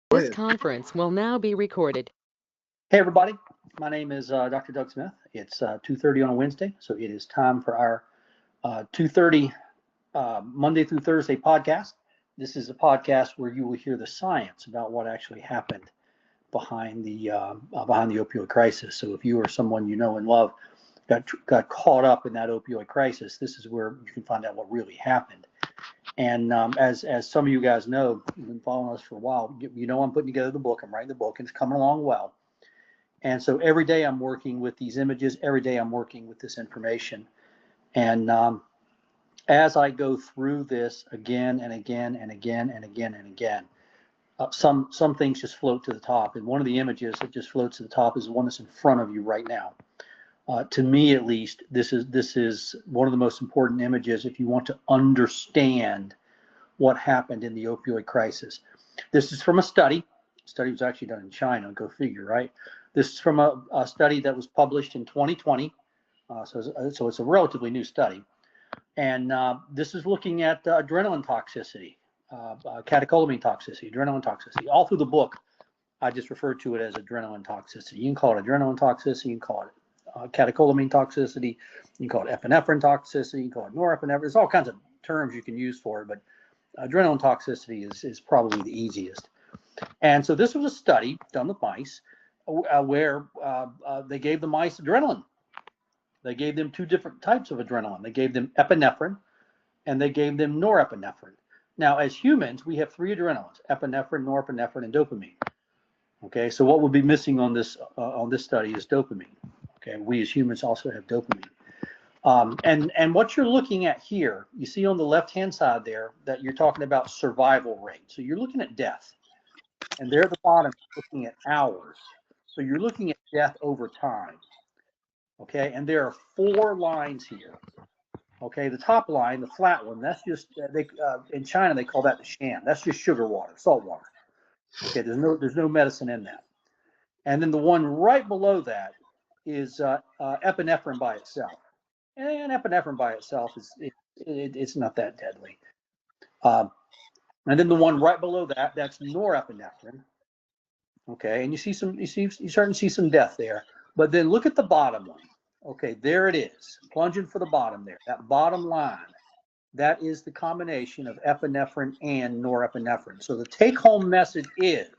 This conference will now be recorded. Hey everybody, my name is Dr. Doug Smith. It's 2:30 on a Wednesday, so it is time for our 2:30 Monday through Thursday podcast. This is a podcast where you will hear the science about what actually happened behind the opioid crisis. So if you or someone you know and love got caught up in that opioid crisis, this is where you can find out what really happened. And as some of you guys know, you've been following us for a while. You know I'm putting together the book. I'm writing the book, and it's coming along well. And so every day I'm working with these images. Every day I'm working with this information. And as I go through this again and again and again and again and again, some things just float to the top. And one of the images that just floats to the top is the one that's in front of you right now. To me, at least, this is one of the most important images if you want to understand what happened in the opioid crisis. This is from a study. The study was actually done in China. Go figure, right? This is from a study that was published in 2020. So it's a relatively new study. And this is looking at adrenaline toxicity, catecholamine toxicity, adrenaline toxicity. All through the book, I just refer to it as adrenaline toxicity. You can call it adrenaline toxicity. You can call it catecholamine toxicity. You can call it epinephrine toxicity. You can call it norepinephrine. There's all kinds of terms you can use for it, but adrenaline toxicity is probably the easiest. And so this was a study done with mice where they gave the mice adrenaline. They gave them two different types of adrenaline. They gave them epinephrine and they gave them norepinephrine. Now, as humans, we have three adrenalines: epinephrine, norepinephrine, and dopamine. Okay, so what will be missing on this study is dopamine. Okay, we as humans also have dopamine. And what you're looking at here, you see on the left-hand side there that you're talking about survival rate. So you're looking at death. And there at the bottom, you're looking at hours. So you're looking at death over time. Okay, and there are four lines here. Okay, the top line, the flat one, that's just in China they call that the sham. That's just sugar water, salt water. Okay, there's no medicine in that. And then the one right below that is epinephrine by itself. And epinephrine by itself it's not that deadly. And then the one right below that, that's norepinephrine. Okay, and you starting to see some death there. But then look at the bottom one. Okay, there it is, plunging for the bottom there. That bottom line, that is the combination of epinephrine and norepinephrine. So the take-home message is,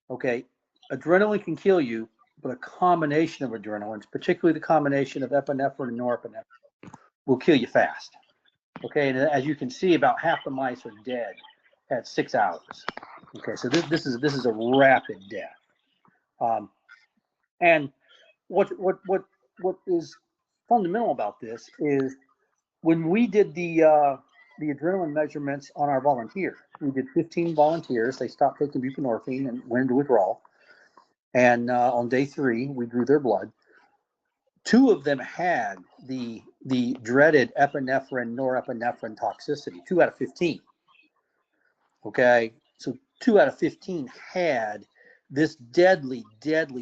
okay, adrenaline can kill you, but a combination of adrenalines, particularly the combination of epinephrine and norepinephrine, will kill you fast. Okay, and as you can see, about half the mice are dead at 6 hours. Okay, so this is a rapid death. And what is fundamental about this is when we did the adrenaline measurements on our volunteers, we did 15 volunteers. They stopped taking buprenorphine and went into withdrawal. And on day 3, we drew their blood. 2 of them had the dreaded epinephrine norepinephrine toxicity. 2 out of 15. Okay, so 2 out of 15 had this deadly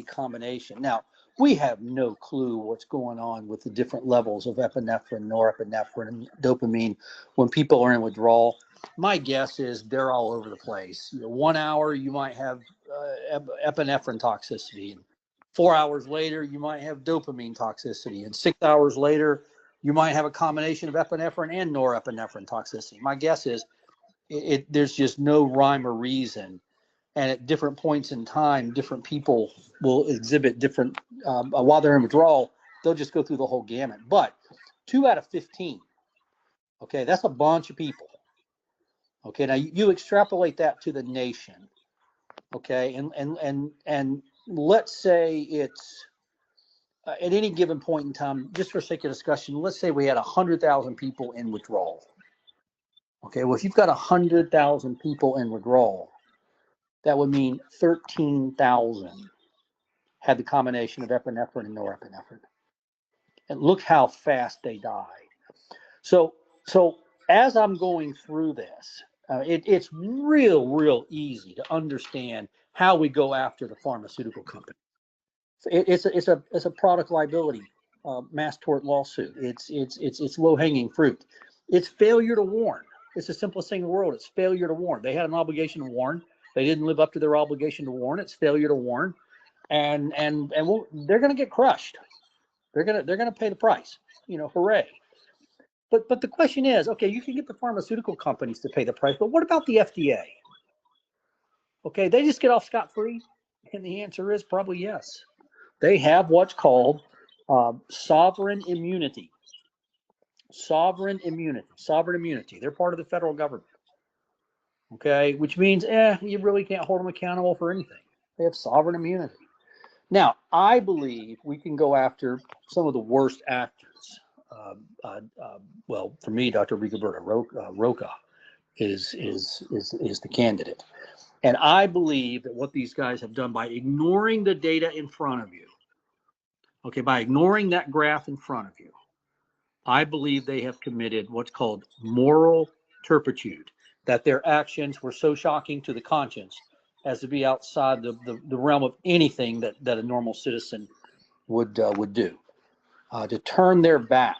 combination. Now, we have no clue what's going on with the different levels of epinephrine, norepinephrine, and dopamine when people are in withdrawal. My guess is they're all over the place. 1 hour, you might have epinephrine toxicity. And 4 hours later, you might have dopamine toxicity. And 6 hours later, you might have a combination of epinephrine and norepinephrine toxicity. My guess is there's just no rhyme or reason. And at different points in time, different people will exhibit different, while they're in withdrawal, they'll just go through the whole gamut. But 2 out of 15, okay, that's a bunch of people. Okay, now you extrapolate that to the nation, okay, and let's say it's, at any given point in time, just for sake of discussion, let's say we had 100,000 people in withdrawal. Okay, well, if you've got 100,000 people in withdrawal, that would mean 13,000 had the combination of epinephrine and norepinephrine. And look how fast they die. So as I'm going through this, it's real easy to understand how we go after the pharmaceutical company. It's a product liability mass tort lawsuit. It's low-hanging fruit. It's failure to warn. It's the simplest thing in the world. It's failure to warn. They had an obligation to warn. They didn't live up to their obligation to warn. It's failure to warn, and they're going to get crushed. They're going to pay the price. Hooray! But the question is, okay, you can get the pharmaceutical companies to pay the price, but what about the FDA? Okay, they just get off scot-free, and the answer is probably yes. They have what's called sovereign immunity. Sovereign immunity. They're part of the federal government. Okay, which means you really can't hold them accountable for anything. They have sovereign immunity. Now, I believe we can go after some of the worst actors. Well, for me, Dr. Rigoberta Roca is the candidate, and I believe that what these guys have done by ignoring the data in front of you, okay, by ignoring that graph in front of you, I believe they have committed what's called moral turpitude. That their actions were so shocking to the conscience as to be outside the realm of anything that a normal citizen would do. To turn their back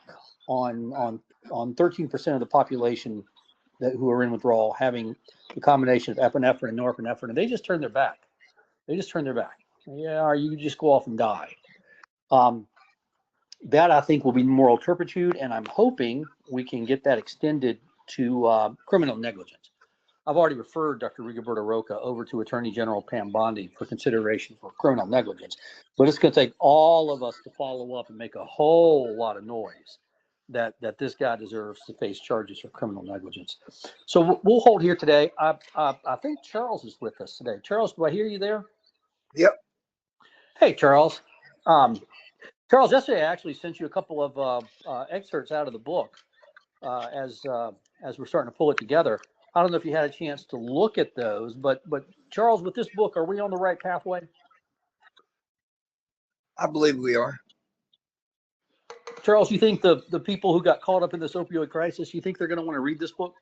on 13% of the population who are in withdrawal having the combination of epinephrine and norepinephrine, they just turn their back. Yeah, or you just go off and die. That I think will be moral turpitude, and I'm hoping we can get that extended to criminal negligence. I've already referred Dr. Rigoberta Roca over to Attorney General Pam Bondi for consideration for criminal negligence, but it's going to take all of us to follow up and make a whole lot of noise that this guy deserves to face charges for criminal negligence. So we'll hold here today. I think Charles is with us today. Charles, do I hear you there? Yep. Hey, Charles. Charles, yesterday I actually sent you a couple of excerpts out of the book as we're starting to pull it together. I don't know if you had a chance to look at those, but Charles, with this book, are we on the right pathway? I believe we are. Charles, you think the people who got caught up in this opioid crisis, you think they're going to want to read this book?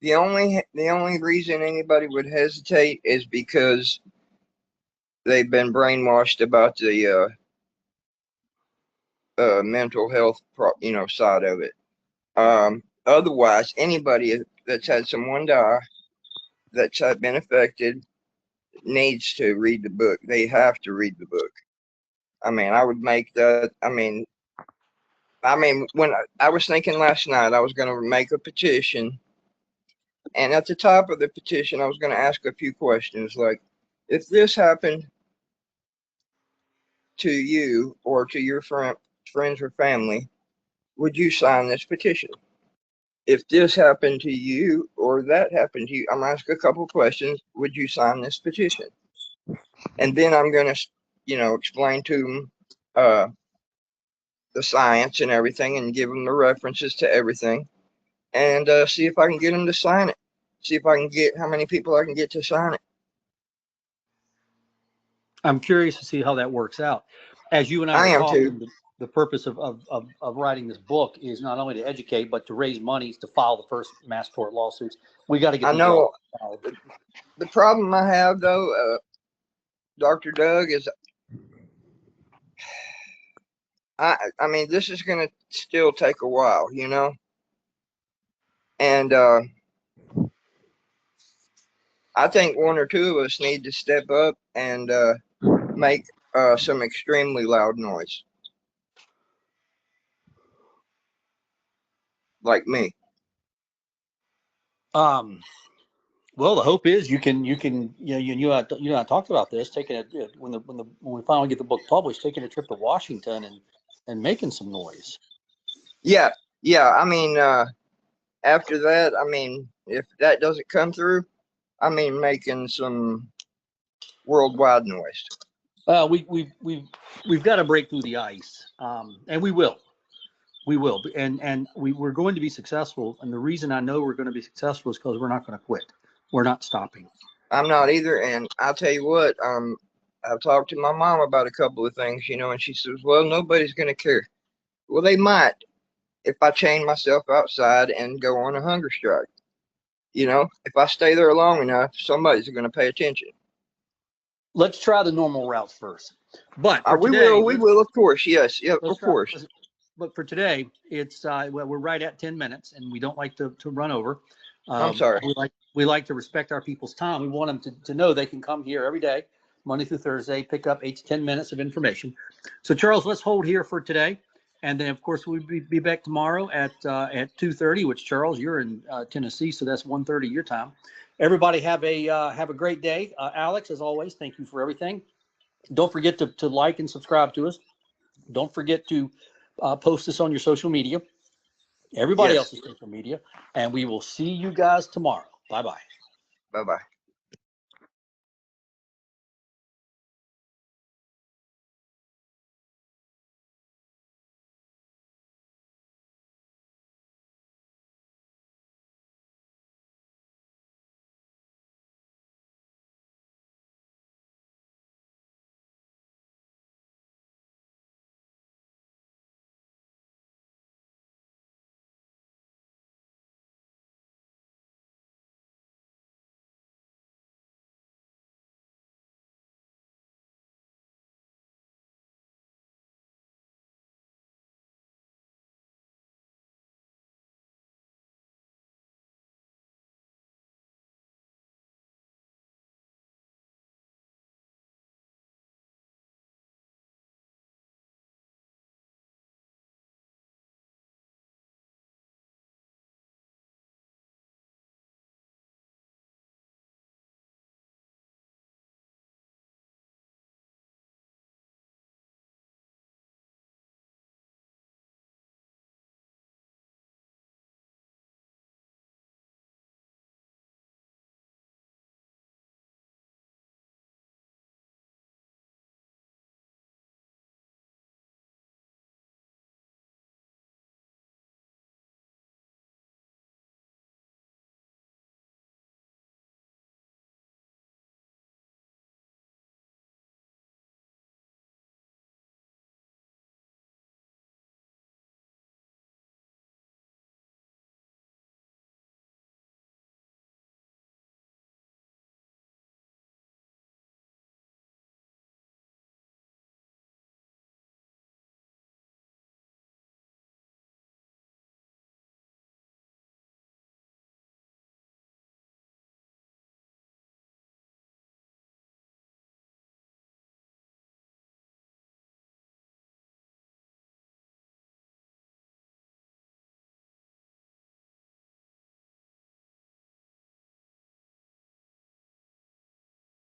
The only reason anybody would hesitate is because they've been brainwashed about the mental health side of it. Otherwise, anybody that's had someone die that's been affected needs to read the book. They have to read the book. I mean, I would make that. I mean, when I was thinking last night, I was going to make a petition, and at the top of the petition, I was going to ask a few questions like, if this happened to you or to your friends or family, would you sign this petition? If this happened to you or that happened to you, I'm going to ask a couple of questions. Would you sign this petition? And then I'm going to, explain to them the science and everything and give them the references to everything and see if I can get them to sign it. See if I can get how many people I can get to sign it. I'm curious to see how that works out. As you and I were talking, the purpose of writing this book is not only to educate, but to raise monies to file the first mass tort lawsuits. We got to get. I know. The problem I have, though, Dr. Doug, is I mean, this is going to still take a while, and I think one or two of us need to step up and make some extremely loud noise. Like me. Well, the hope is you and I talked about this, taking it when we finally get the book published, taking a trip to Washington and making some noise. Yeah. I mean, after that, I mean, if that doesn't come through, I mean, making some worldwide noise. We've got to break through the ice, and we will, and we're going to be successful. And the reason I know we're going to be successful is because we're not going to quit. We're not stopping. I'm not either, and I'll tell you what. I've talked to my mom about a couple of things, and she says, "Well, nobody's going to care." Well, they might if I chain myself outside and go on a hunger strike. If I stay there long enough, somebody's going to pay attention. Let's try the normal routes first. But we will, of course. Yes, of course. but for today, it's well, we're right at 10 minutes, and we don't like to run over. I'm sorry. We like to respect our people's time. We want them to know they can come here every day, Monday through Thursday, pick up 8 to 10 minutes of information. So Charles, let's hold here for today, and then of course we'll be back tomorrow at 2:30. Which Charles, you're in Tennessee, so that's 1:30 your time. Everybody have a great day. Alex, as always, thank you for everything. Don't forget to like and subscribe to us. Don't forget to post this on your social media, everybody Yes. else's social media, and we will see you guys tomorrow. Bye-bye. Bye-bye.